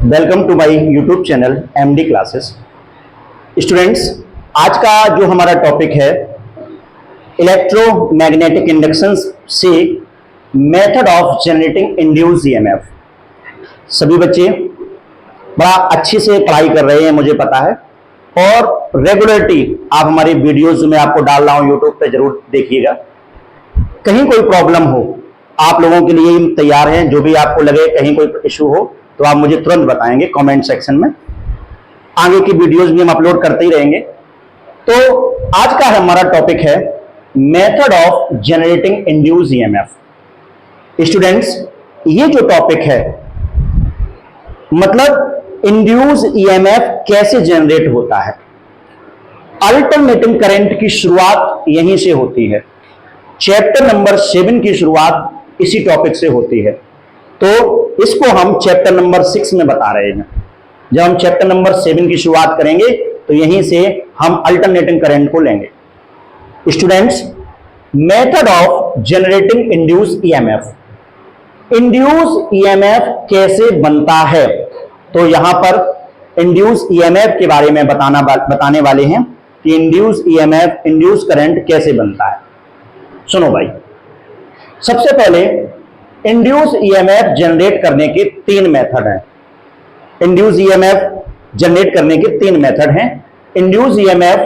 Welcome to my YouTube channel MD classes. Students, आज का जो हमारा टॉपिक है इलेक्ट्रोमैग्नेटिक इंडक्शन से method of generating induce EMF. सभी बच्चे बड़ा अच्छे से पढ़ाई कर रहे हैं, मुझे पता है, और रेगुलरिटी आप हमारी वीडियोस में आपको डाल रहा हूं, यूट्यूब पे जरूर देखिएगा। कहीं कोई प्रॉब्लम हो, आप लोगों के लिए तैयार हैं। जो भी आपको लगे कहीं कोई इशू हो तो आप मुझे तुरंत बताएंगे कमेंट सेक्शन में। आगे की वीडियोस भी हम अपलोड करते ही रहेंगे। तो आज का हमारा टॉपिक है method of generating induce EMF. Students, ये जो टॉपिक है मतलब इंड्यूस ईएमएफ कैसे जनरेट होता है। अल्टरनेटिंग करंट की शुरुआत यहीं से होती है। चैप्टर नंबर 7 की शुरुआत इसी टॉपिक से होती है। तो इसको हम चैप्टर नंबर 6 में बता रहे हैं। जब हम चैप्टर नंबर 7 की शुरुआत करेंगे तो यहीं से हम अल्टरनेटिंग करंट को लेंगे। Students, method of generating induce EMF. Induce EMF कैसे बनता है, तो यहां पर इंड्यूस ईएमएफ के बारे में बताने वाले हैं कि इंड्यूस ईएमएफ, इंड्यूस करंट कैसे बनता है। सुनो भाई, सबसे पहले इंड्यूस ईएमएफ जनरेट करने के 3 मेथड हैं। इंड्यूस ईएमएफ जनरेट करने के 3 मेथड हैं। इंड्यूस ईएमएफ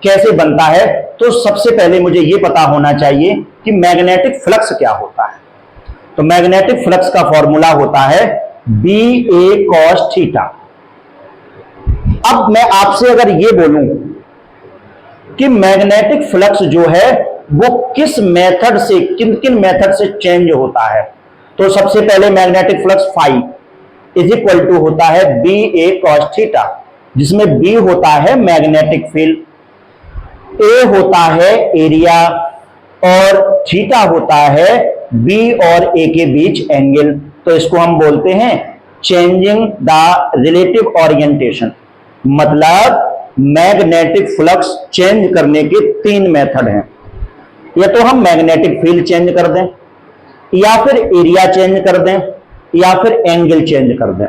कैसे बनता है, तो सबसे पहले मुझे यह पता होना चाहिए कि मैग्नेटिक फ्लक्स क्या होता है। तो मैग्नेटिक फ्लक्स का फॉर्मूला होता है BA cos थीटा। अब मैं आपसे अगर यह बोलूं कि मैग्नेटिक फ्लक्स जो है वो किस मेथड से, किन किन मेथड से चेंज होता है, तो सबसे पहले magnetic flux phi is equal to होता है BA cos थीटा, जिसमें B होता है मैग्नेटिक फील्ड, A होता है एरिया और थीटा होता है B और A के बीच एंगल। तो इसको हम बोलते हैं चेंजिंग द रिलेटिव ओरिएंटेशन। मतलब मैग्नेटिक फ्लक्स चेंज करने के 3 मेथड हैं। या तो हम मैग्नेटिक फील्ड चेंज कर दें, या फिर एरिया चेंज कर दें, या फिर एंगल चेंज कर दें।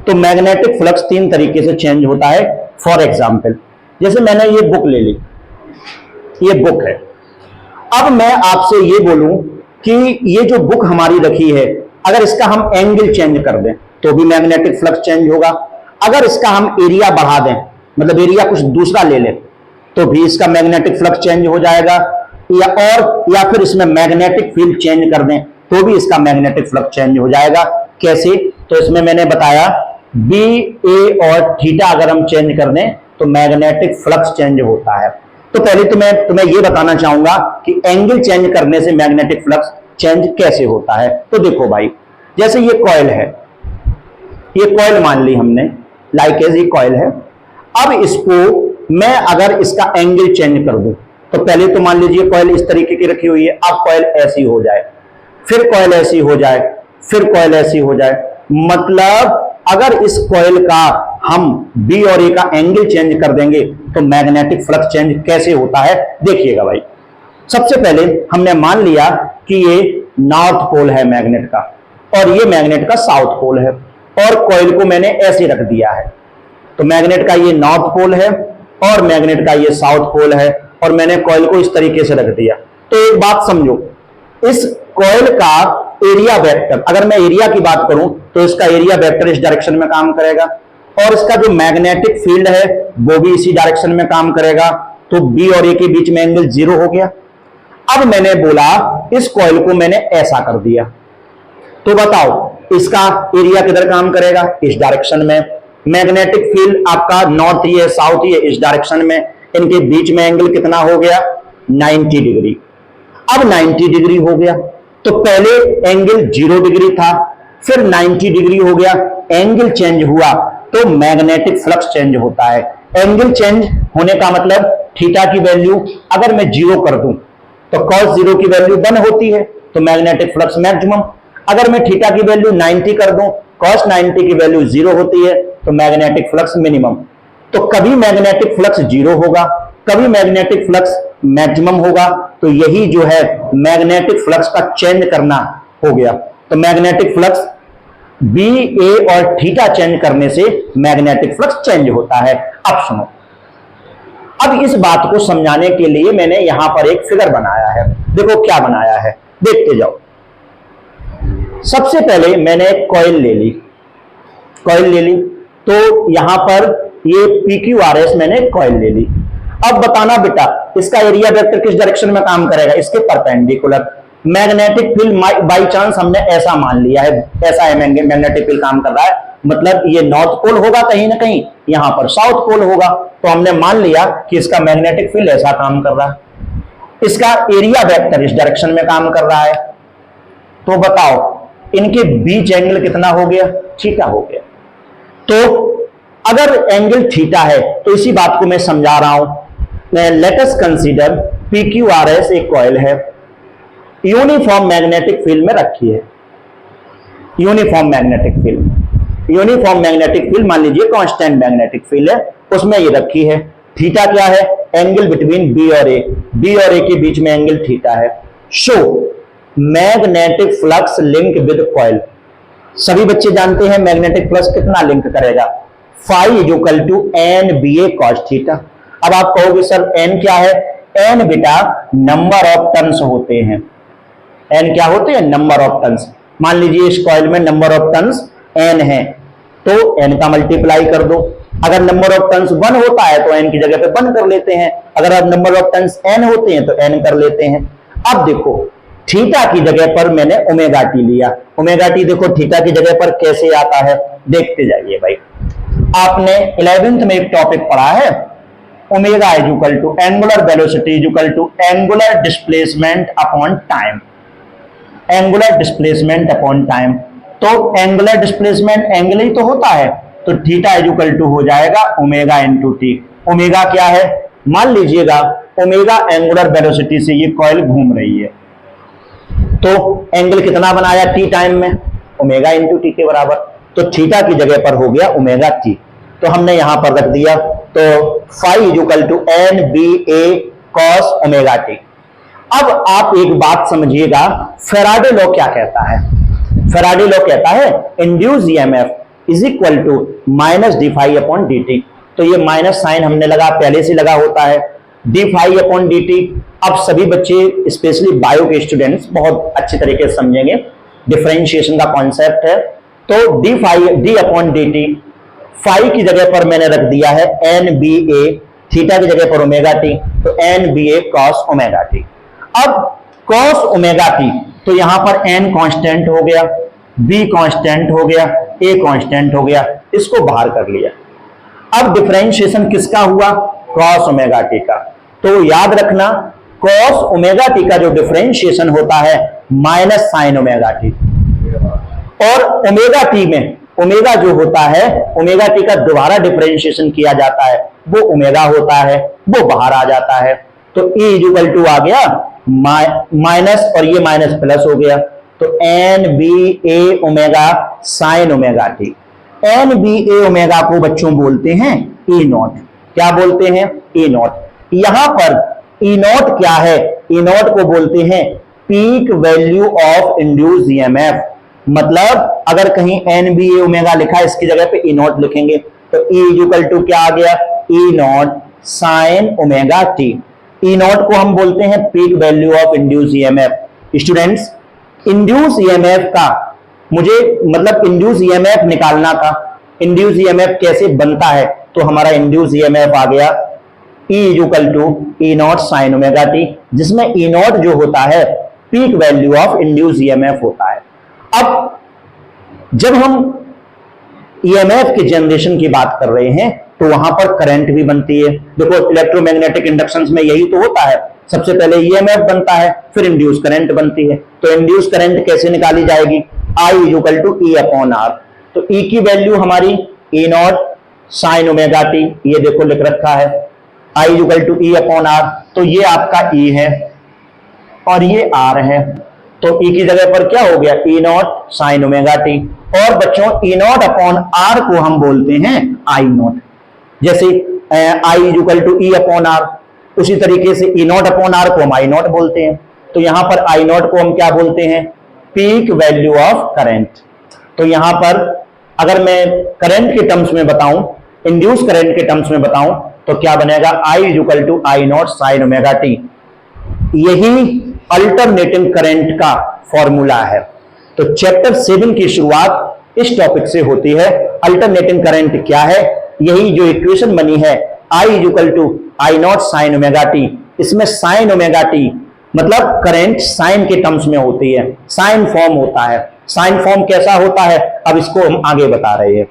तो मैग्नेटिक फ्लक्स 3 तरीके से चेंज होता है। फॉर एग्जांपल, जैसे मैंने ये बुक ले ली, ये बुक है। अब मैं आपसे ये बोलूं कि ये जो बुक हमारी रखी है, अगर इसका हम एंगल चेंज कर दें तो भी मैग्नेटिक फ्लक्स चेंज होगा। अगर इसका हम एरिया बढ़ा दें, मतलब एरिया कुछ दूसरा ले लें, तो भी इसका मैग्नेटिक फ्लक्स चेंज हो जाएगा। या फिर इसमें मैग्नेटिक फील्ड चेंज कर दें तो भी इसका मैग्नेटिक फ्लक्स चेंज हो जाएगा। कैसे, तो इसमें मैंने बताया B, A और थीटा अगर हम चेंज कर दें तो मैग्नेटिक फ्लक्स चेंज होता है। तो पहले तुम्हें ये बताना चाहूंगा कि एंगल चेंज करने से मैग्नेटिक फ्लक्स चेंज कैसे होता है। तो देखो भाई, जैसे ये कॉइल है, ये कॉइल मान ली हमने, लाइक एज ये कॉइल है। अब इसको मैं अगर इसका एंगल चेंज कर दूं, तो पहले तो मान लीजिए कॉइल इस तरीके की रखी हुई है, अब कॉइल ऐसी हो जाए, फिर कॉइल ऐसी हो जाए, फिर कॉइल ऐसी हो जाए। मतलब अगर इस कॉइल का हम B और A का एंगल चेंज कर देंगे तो मैग्नेटिक फ्लक्स चेंज कैसे होता है, देखिएगा भाई। सबसे पहले हमने मान लिया कि ये नॉर्थ पोल है मैग्नेट का, और ये मैग्नेट का साउथ पोल है, और कॉइल को मैंने ऐसे रख दिया है। तो मैग्नेट का ये नॉर्थ पोल है और मैग्नेट का ये साउथ पोल है, और मैंने कॉइल को इस तरीके से रख दिया। तो एक बात समझो, इस कॉइल का एरिया वेक्टर, अगर मैं एरिया की बात करूं तो इसका एरिया वेक्टर इस डायरेक्शन में काम करेगा, और इसका जो मैग्नेटिक फील्ड है वो भी इसी डायरेक्शन में काम करेगा। तो B और A के बीच में एंगल 0 हो गया। अब मैंने बोला इस कॉइल को मैंने ऐसा कर दिया, तो बताओ इसका एरिया किधर काम करेगा, इस डायरेक्शन में। मैग्नेटिक फील्ड आपका नॉर्थ ही है, साउथ ही है, इस डायरेक्शन में। इनके बीच में एंगल कितना हो गया, 90 डिग्री। अब 90 डिग्री हो गया, तो पहले एंगल 0 डिग्री था, फिर 90 डिग्री हो गया, एंगल चेंज हुआ तो मैग्नेटिक फ्लक्स चेंज होता है। एंगल चेंज होने का मतलब थीटा की वैल्यू अगर मैं 0 कर दूं तो cos 0 की वैल्यू 1 होती है, तो मैग्नेटिक फ्लक्स मैक्सिमम। अगर मैं थीटा की वैल्यू 90 कर दूं, cos 90 की वैल्यू 0 होती है, तो मैग्नेटिक फ्लक्स मिनिमम। तो कभी मैग्नेटिक फ्लक्स 0 होगा, कभी मैग्नेटिक फ्लक्स मैक्सिमम होगा। तो यही जो है मैग्नेटिक फ्लक्स का चेंज करना हो गया। तो मैग्नेटिक फ्लक्स बी, ए और थीटा चेंज करने से मैग्नेटिक फ्लक्स चेंज होता है। अब सुनो, अब इस बात को समझाने के लिए मैंने यहां पर एक फिगर बनाया है। देखो क्या बनाया है, देखते जाओ। सबसे पहले मैंने एक कॉइल ले ली, तो यहां पर ये PQRS मैंने कॉइल ले ली। अब बताना बेटा, इसका एरिया वेक्टर किस डायरेक्शन में काम करेगा, इसके perpendicular. Magnetic field by chance हमने ऐसा मान लिया है, ऐसा है मैग्नेटिक फील्ड काम कर रहा है, मतलब ये नॉर्थ पोल होगा कहीं ना कहीं, यहां पर साउथ पोल होगा, तो हमने मान लिया कि इसका मैग्नेटिक फील्ड ऐसा काम कर रहा है, इसका एरिया वेक्टर इस डायरेक्शन में काम कर रहा है। तो बताओ इनके बीच एंगल कितना हो गया, थीटा हो गया। तो अगर एंगल थीटा है तो इसी बात को मैं समझा रहा हूं। लेट अस कंसीडर PQRS एक कॉइल है, यूनिफॉर्म मैग्नेटिक फील्ड में रखी है। यूनिफॉर्म मैग्नेटिक फील्ड मान लीजिए कांस्टेंट मैग्नेटिक फील्ड है, उसमें ये रखी है। थीटा क्या है, एंगल बिटवीन बी और ए के बीच में एंगल थीटा है। Show magnetic flux link with coil. सभी बच्चे जानते हैं मैग्नेटिक फ्लक्स कितना लिंक करेगा, phi equal to N B A cos theta. अब आप कहोगे सर एन क्या है, एन बेटा नंबर ऑफ टर्न्स होते हैं। एन क्या होते हैं, नंबर ऑफ टर्न्स। मान लीजिए इस कॉइल में नंबर ऑफ टर्न्स एन है, तो एन का मल्टीप्लाई कर दो। अगर नंबर ऑफ टर्न्स 1 होता है तो एन की जगह पे 1 कर लेते हैं, अगर अब नंबर ऑफ टर्न्स एन होते हैं तो एन कर लेते हैं। अब देखो थीटा की जगह पर मैंने ओमेगा टी लिया। ओमेगा टी देखो थीटा की जगह पर कैसे आता है, देखते जाइए भाई। आपने 11th में एक टॉपिक पढ़ा है, omega is equal to angular velocity is equal to angular displacement upon time. Angular displacement upon time, तो एंगुलर डिस्प्लेसमेंट एंगल ही तो होता है, तो थीटा इज इक्वल टू हो जाएगा ओमेगा इनटू टी। ओमेगा क्या है, मान लीजिएगा ओमेगा एंगुलर वेलोसिटी से ये कॉइल घूम रही है, तो एंगल कितना बनाया टी टाइम में, ओमेगा इंटू टी के बराबर। तो थीटा की जगह पर हो गया ओमेगा टी, तो हमने यहां पर रख दिया, तो phi is equal to N B A cos omega t. अब आप एक बात समझिएगा, फेराडे लॉ क्या कहता है। फेराडे लॉ कहता है induce EMF is equal to minus d phi upon d t. तो ये माइनस साइन हमने लगा, पहले से लगा होता है, d phi upon d t. अब सभी बच्चे स्पेशली बायो के स्टूडेंट्स बहुत अच्छे तरीके से समझेंगे, डिफरेंशिएशन का कॉन्सेप्ट है। तो d phi d upon d t, phi की जगह पर मैंने रख दिया है एन बी ए, थीटा की जगह पर ओमेगा टी, तो N B A cos omega t. अब कॉस ओमेगा टी, तो यहां पर एन कांस्टेंट हो गया, बी कांस्टेंट हो गया, ए कांस्टेंट हो गया, इसको बाहर कर लिया। अब डिफरेंशिएशन किसका हुआ, कॉस ओमेगा टी का। तो याद रखना कॉस ओमेगा टी का जो डिफरेंशिएशन होता है माइनस साइन ओमेगा टी, और ओमेगा टी में ओमेगा जो होता है, ओमेगा टी का दोबारा डिफरेंशिएशन किया जाता है, वो ओमेगा होता है, वो बाहर आ जाता है। तो E इक्वल टू आ गया माइनस, और ये माइनस प्लस हो गया, तो N B A omega sine omega t. N B A omega को बच्चों बोलते हैं ई नॉट। क्या बोलते हैं, ई नॉट। यहां पर ई नॉट क्या है, ई नॉट को बोलते हैं peak value of induce EMF. मतलब अगर कहीं एन बी ए ओमेगा लिखा, इसकी जगह पे ई नॉट लिखेंगे, तो ई इक्वल टू क्या आ गया, E not sine omega t. E nought को हम बोलते हैं peak value of induce EMF. Students induce EMF का मुझे मतलब इंड्यूस ईएमएफ निकालना था। इंड्यूस ईएमएफ कैसे बनता है, तो हमारा इंड्यूस ईएमएफ आ गया E equal to E not sine omega t, जिसमें ई नॉट जो होता है peak value of induce EMF होता है। अब जब हम ईएमएफ के जनरेशन की बात कर रहे हैं तो वहां पर करंट भी बनती है। देखो इलेक्ट्रोमैग्नेटिक इंडक्शन में यही तो होता है, सबसे पहले ईएमएफ बनता है, फिर इंड्यूस करंट बनती है। तो इंड्यूस करंट कैसे निकाली जाएगी, I equal to E upon R. तो ई की वैल्यू हमारी E not sine omega t, ये देखो लिख रखा है, I equal to E upon R. तो ये आपका ई है और ये आर है, तो ई की जगह पर क्या हो गया, E not sine omega T. और बच्चों ई नॉट अपॉन आर को हम बोलते हैं आई नॉट। जैसे I equal to E upon R, उसी तरीके से ई नॉट अपॉन आर को हम आई नॉट बोलते हैं। तो यहां पर आई नॉट को हम क्या बोलते हैं, पीक वैल्यू ऑफ करंट। तो यहां पर अगर मैं करंट के टर्म्स में बताऊं, इंड्यूस करंट के टर्म्स में बताऊं, तो क्या बनेगा, I is equal to I naught sine omega t. यही अल्टरनेटिंग करंट का फॉर्मूला है। तो चैप्टर 7 की शुरुआत इस टॉपिक से होती है। अल्टरनेटिंग करंट क्या है, यही जो इक्वेशन बनी है I is equal to I naught sine omega t. इसमें साइन ओमेगा टी मतलब करंट साइन के टर्म्स में होती है, साइन फॉर्म होता है। साइन फॉर्म कैसा होता है, अब इसको हम आगे बता रहे हैं।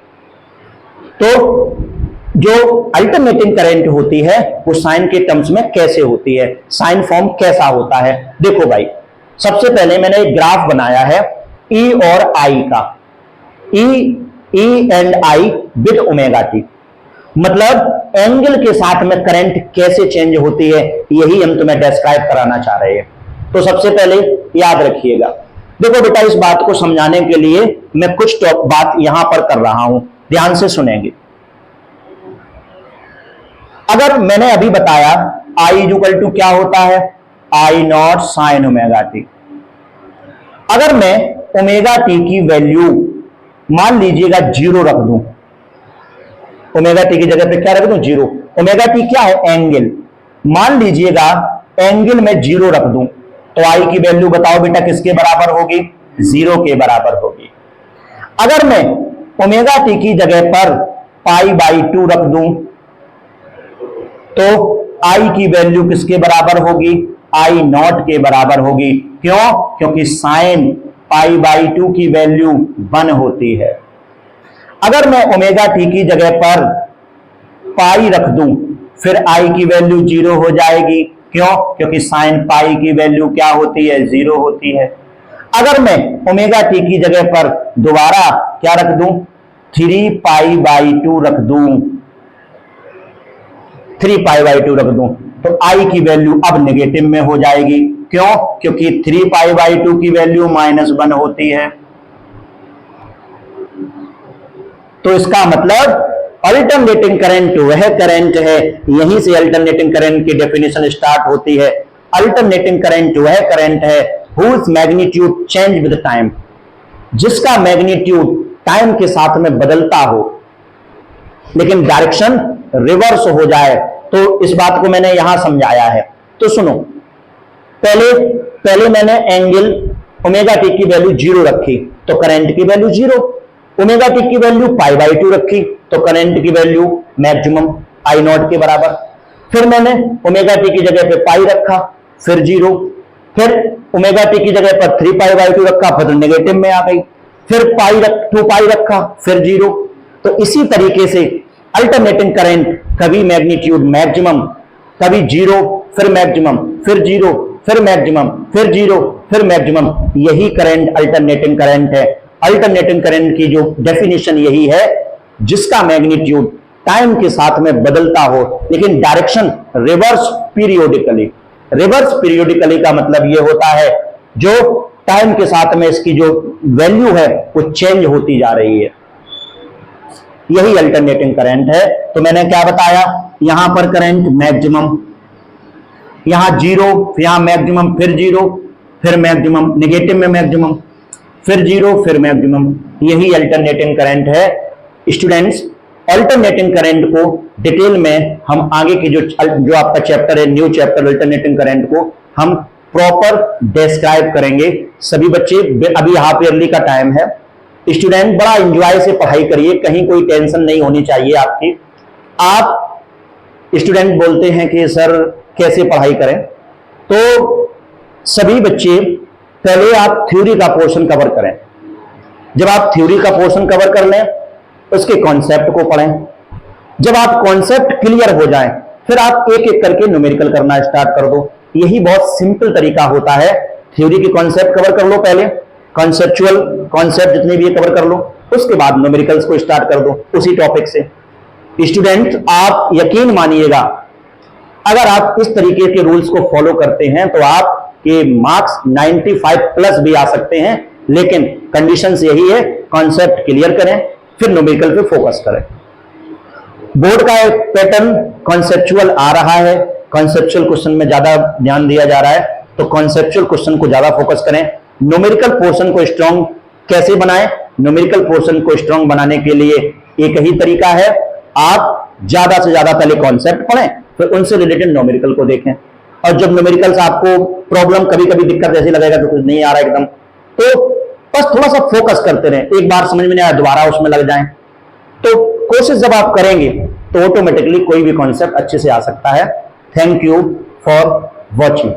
तो जो अल्टरनेटिंग करंट होती है वो साइन के टर्म्स में कैसे होती है, साइन फॉर्म कैसा होता है। देखो भाई, सबसे पहले मैंने एक ग्राफ बनाया है E और I का, E and I with omega t, मतलब एंगल के साथ में करंट कैसे चेंज होती है, यही हम तुम्हें डिस्क्राइब कराना चाह रहे हैं। तो सबसे पहले याद रखिएगा, देखो बेटा, इस बात को समझाने के लिए मैं कुछ बात यहां पर कर रहा हूं, ध्यान से सुनेंगे। अगर मैंने अभी बताया I इज इक्वल टू क्या होता है, आई नॉट साइन ओमेगा टी। अगर मैं ओमेगा टी की वैल्यू मान लीजिएगा 0 रख दूं, ओमेगा टी की जगह पे क्या रख दूं, 0। ओमेगा टी क्या है, एंगल। मान लीजिएगा एंगल में 0 रख दूं, तो आई की वैल्यू बताओ बेटा किसके बराबर होगी, 0 के बराबर होगी। अगर मैं ओमेगा टी की जगह पर पाई बाई 2 रख दूं, तो आई की वैल्यू किसके बराबर होगी, आई नॉट के बराबर होगी। क्यों, क्योंकि साइन पाई बाई 2 की वैल्यू 1 होती है। अगर मैं ओमेगा टी की जगह पर पाई रख दूं, फिर आई की वैल्यू 0 हो जाएगी। क्यों, क्योंकि साइन पाई की वैल्यू क्या होती है, 0 होती है। अगर मैं ओमेगा टी की जगह पर दोबारा क्या रख दूं, 3 पाई बाई 2 रख दूं, 3 पाई बाई 2 रख दूं, तो आई की वैल्यू अब नेगेटिव में हो जाएगी। क्यों, क्योंकि 3 पाई बाई 2 की वैल्यू -1 होती है। तो इसका मतलब अल्टरनेटिंग करंट वह करंट है, यहीं से अल्टरनेटिंग करंट की डेफिनेशन स्टार्ट होती है। अल्टरनेटिंग करंट वह करंट है whose magnitude change with time, जिसका मैग्नीट्यूड टाइम के साथ में बदलता हो लेकिन डायरेक्शन रिवर्स हो जाए। तो इस बात को मैंने यहां समझाया है। तो सुनो, पहले मैंने एंगल ओमेगा टी की वैल्यू 0 रखी, तो करंट की वैल्यू 0। ओमेगा टी की वैल्यू पाई बाई 2 रखी, तो करंट की वैल्यू मैक्सिमम आई नॉट के बराबर। फिर मैंने ओमेगा टी की जगह पे पाई रखा, फिर 0। फिर ओमेगा टी की जगह पर 3 पाई बाई 2 रखा, फिर नेगेटिव में आ गई। फिर 2 पाई रखा, फिर 0। तो इसी तरीके से अल्टरनेटिंग करंट कभी मैग्नीट्यूड मैक्सिमम, कभी 0, फिर मैक्सिमम, फिर 0, फिर मैक्सिमम, फिर 0, फिर मैक्सिमम, यही करंट अल्टरनेटिंग करंट है। अल्टरनेटिंग करंट की जो डेफिनेशन यही है, जिसका मैग्नीट्यूड टाइम के साथ में बदलता हो लेकिन direction reverse periodically. Reverse periodically का मतलब यह होता है जो टाइम के साथ में इसकी जो वैल्यू है वो चेंज होती जा रही है, यही अल्टरनेटिंग करंट है। तो मैंने क्या बताया, यहां पर करंट मैक्सिमम, यहां 0, यहां मैक्सिमम, फिर 0, फिर मैक्सिमम, नेगेटिव में मैक्सिमम, फिर 0, फिर मैक्सिमम, यही अल्टरनेटिंग करंट है। स्टूडेंट्स, अल्टरनेटिंग करंट को डिटेल में हम आगे की जो आपका चैप्टर है, न्यू चैप्टर अल्टरनेटिंग करंट को हम प्रॉपर डिस्क्राइब करेंगे। सभी बच्चे, अभी हाफ ईयरली का टाइम है, स्टूडेंट बड़ा एंजॉय से पढ़ाई करिए, कहीं कोई टेंशन नहीं होनी चाहिए आपकी। आप स्टूडेंट बोलते हैं कि सर कैसे पढ़ाई करें, तो सभी बच्चे पहले आप थ्योरी का पोर्शन कवर करें। जब आप थ्योरी का पोर्शन कवर कर लें, उसके कॉन्सेप्ट को पढ़ें। जब आप कॉन्सेप्ट क्लियर हो जाएं, फिर आप एक एक करके न्यूमेरिकल करना स्टार्ट कर दो। यही बहुत सिंपल तरीका होता है। थ्योरी की कॉन्सेप्ट कवर कर लो, पहले कॉन्सेप्चुअल कॉन्सेप्ट जितने भी कवर कर लो, उसके बाद न्यूमेरिकल्स को स्टार्ट कर दो उसी टॉपिक से। स्टूडेंट, आप यकीन मानिएगा, अगर आप इस तरीके के रूल्स को फॉलो करते हैं तो आपके मार्क्स 95 प्लस भी आ सकते हैं। लेकिन कंडीशंस यही है, कॉन्सेप्ट क्लियर करें, फिर न्यूमेरिकल पे फोकस करें। बोर्ड का एक पैटर्न कॉन्सेप्चुअल आ रहा है, कॉन्सेप्चुअल क्वेश्चन में ज्यादा ध्यान दिया जा रहा है, तो कॉन्सेप्चुअल क्वेश्चन को ज्यादा फोकस करें। न्यूमेरिकल पोर्शन को स्ट्रॉन्ग कैसे बनाएं, न्यूमेरिकल पोर्शन को स्ट्रांग बनाने के लिए एक ही तरीका है, आप ज्यादा से ज्यादा पहले कॉन्सेप्ट पढ़ें, फिर उनसे रिलेटेड न्यूमेरिकल को देखें। और जब न्यूमेरिकल से आपको प्रॉब्लम कभी कभी दिक्कत जैसी लगेगा तो कुछ नहीं आ रहा एकदम, तो बस थोड़ा सा फोकस करते रहें, एक बार समझ में नहीं आया दोबारा उसमें लग जाएं। तो कोशिश जब आप करेंगे तो ऑटोमेटिकली कोई भी कॉन्सेप्ट अच्छे से आ सकता है। Thank you for watching.